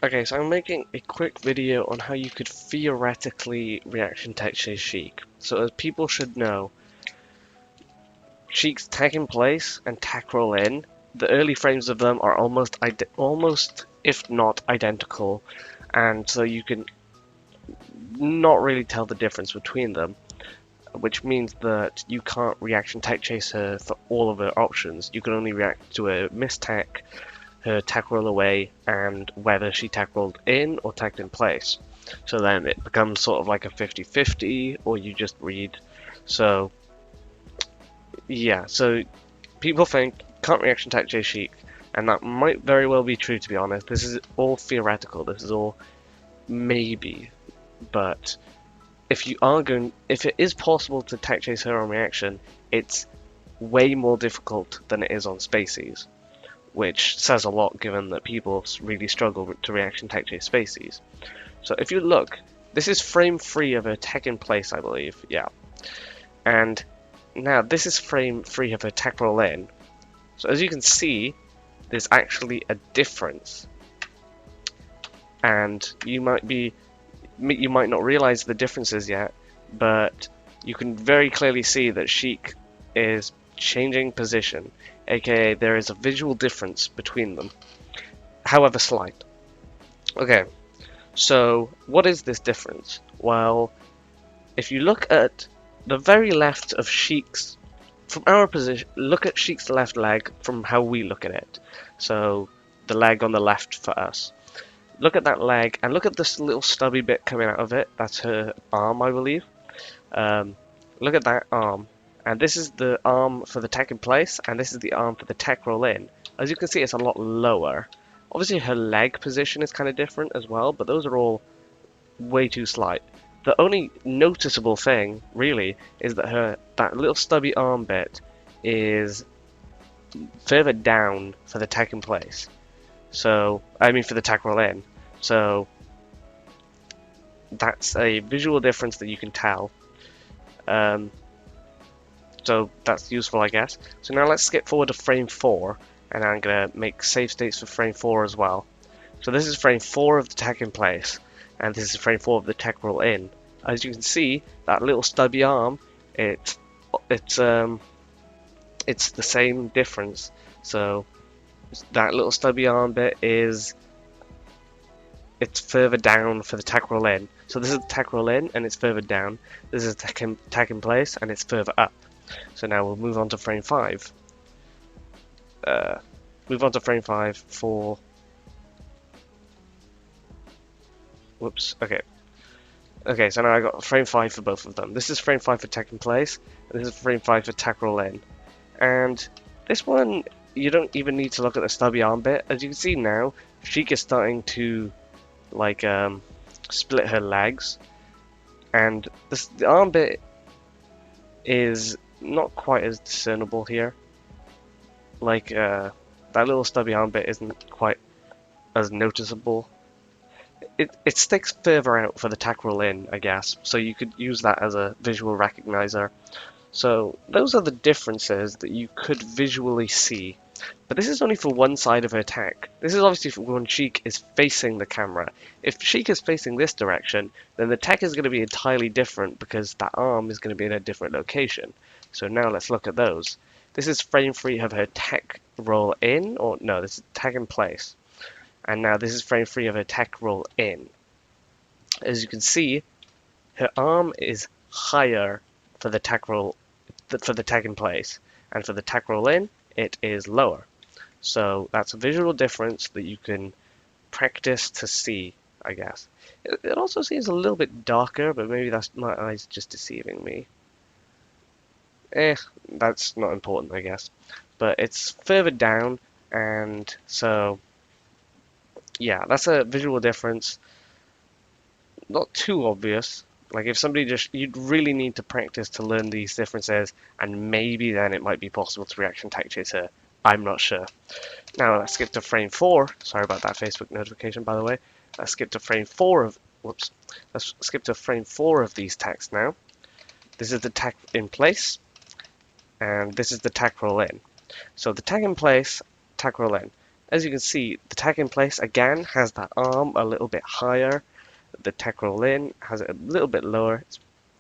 Okay, so I'm making a quick video on how you could theoretically reaction tech chase Sheik. So as people should know, Sheik's tech in place and tech roll in, the early frames of them are almost if not identical, and so you can not really tell the difference between them, which means that you can't reaction tech chase her for all of her options. You can only react to a miss tech, her tech roll away, and whether she tech rolled in or teched in place. So then it becomes sort of like a 50-50, or you just read. So yeah, so people think can't reaction tech J Sheik, and that might very well be true, to be honest. This is all theoretical, this is all maybe, but if it is possible to tech chase her on reaction, it's way more difficult than it is on Spacies, which says a lot given that people really struggle to reaction tech chase Spacies. So if you look, this is frame 3 of her tech in place, I believe, yeah. And now this is frame 3 of her tech roll in. So as you can see, there's actually a difference. And you might not realize the differences yet, but you can very clearly see that Sheik is changing position, aka there is a visual difference between them, however slight. Okay, so what is this difference? Well, if you look at the very left of Sheik's, from our position, look at Sheik's left leg from how we look at it. So the leg on the left for us. Look at that leg and look at this little stubby bit coming out of it. That's her arm, I believe. Look at that arm. And this is the arm for the tech in place, and this is the arm for the tech roll in. As you can see, it's a lot lower. Obviously, her leg position is kind of different as well, but those are all way too slight. The only noticeable thing, really, is that that little stubby arm bit is further down for the tech in place. So, I mean for the tech roll in. So, that's a visual difference that you can tell. So that's useful, I guess. So now let's skip forward to frame 4, and I'm going to make save states for frame 4 as well. So this is frame 4 of the tech in place, and this is frame 4 of the tech roll in. As you can see, that little stubby arm, it's the same difference. So that little stubby arm bit it's further down for the tech roll in. So this is the tech roll in, and it's further down. This is tech in place, and it's further up. So now we'll move on to frame 5. Move on to frame 5 for... Whoops, okay. Okay, so now I got frame 5 for both of them. This is frame 5 for tech in place, and this is frame 5 for tech roll in. And this one, you don't even need to look at the stubby arm bit. As you can see now, Sheik is starting to, like, split her legs. And the arm bit is not quite as discernible here. Like, that little stubby arm bit isn't quite as noticeable. It sticks further out for the tech roll in, I guess, so you could use that as a visual recognizer. So those are the differences that you could visually see. But this is only for one side of her tech. This is obviously for when Sheik is facing the camera. If Sheik is facing this direction, then the tech is going to be entirely different because that arm is going to be in a different location. So now let's look at those. This is frame 3 of her tech roll in, or no, this is tech in place. And now this is frame 3 of her tech roll in. As you can see, her arm is higher for the tech in place, and for the tech roll in, it is lower. So that's a visual difference that you can practice to see, I guess. It also seems a little bit darker, but maybe that's my eyes just deceiving me. That's not important, I guess. But it's further down, and so yeah, that's a visual difference. Not too obvious. Like if somebody you'd really need to practice to learn these differences, and maybe then it might be possible to reaction tech chase her. I'm not sure. Now let's skip to frame 4. Sorry about that Facebook notification, by the way. Let's skip to frame 4 of, whoops. Let's skip to frame 4 of these techs now. This is the tech in place, and this is the tech roll in. So the tech in place, tech roll in. as you can see, the tech in place again has that arm a little bit higher. The tech roll in has it a little bit lower.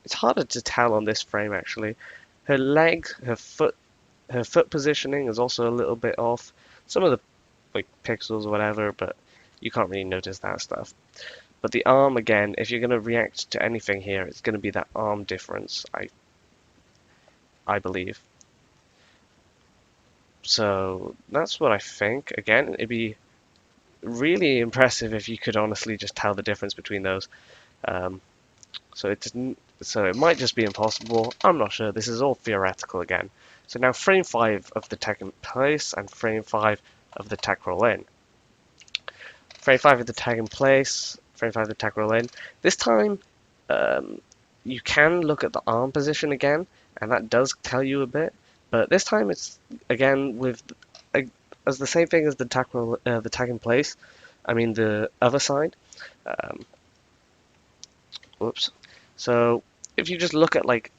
It's harder to tell on this frame actually. Her leg, her foot positioning is also a little bit off. Some of the like pixels or whatever, but you can't really notice that stuff. But the arm again, if you're going to react to anything here, it's going to be that arm difference, I believe. So that's what I think. Again, it'd be really impressive if you could honestly just tell the difference between those. Um, so it might just be impossible. I'm not sure. This is all theoretical again. So now frame 5 of the tech in place and frame 5 of the tech roll in. Frame 5 of the tag in place, frame 5 of the tag roll in. This time, you can look at the arm position again, and that does tell you a bit. But this time it's, again, with as the same thing as the tag in place. I mean the other side. Um, whoops. So if you just look at like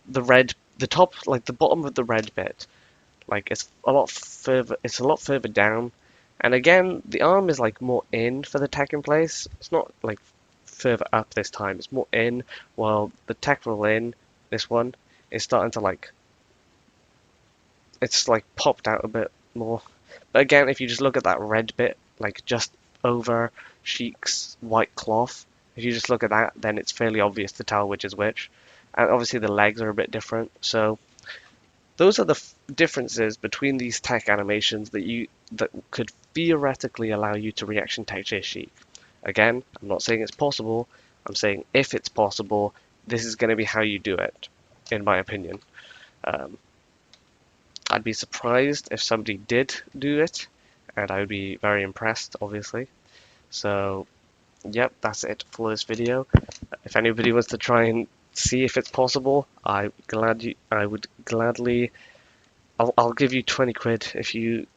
the top, like the bottom of the red bit, like it's a lot further down. And again, the arm is like more in for the tech in place. It's not like further up this time. It's more in, while the tech roll in, this one, is starting to like, it's like popped out a bit more. But again, if you just look at that red bit, like just over Sheik's white cloth, if you just look at that, then it's fairly obvious to tell which is which. And obviously the legs are a bit different, so those are the differences between these tech animations that could theoretically allow you to reaction techchase Sheik. Again, I'm not saying it's possible. I'm saying if it's possible, this is going to be how you do it, in my opinion. Um, I'd be surprised if somebody did do it, and I would be very impressed, obviously. So, yep, that's it for this video. If anybody wants to try and see if it's possible, I would gladly. I'll give you 20 quid if you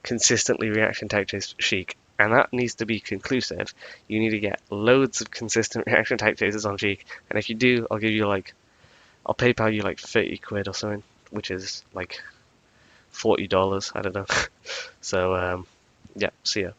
consistently reaction techchase Sheik, and that needs to be conclusive. You need to get loads of consistent reaction tech chases on Sheik, and if you do, I'll PayPal you like 30 quid or something, which is like $40. I don't know. So yeah, see ya.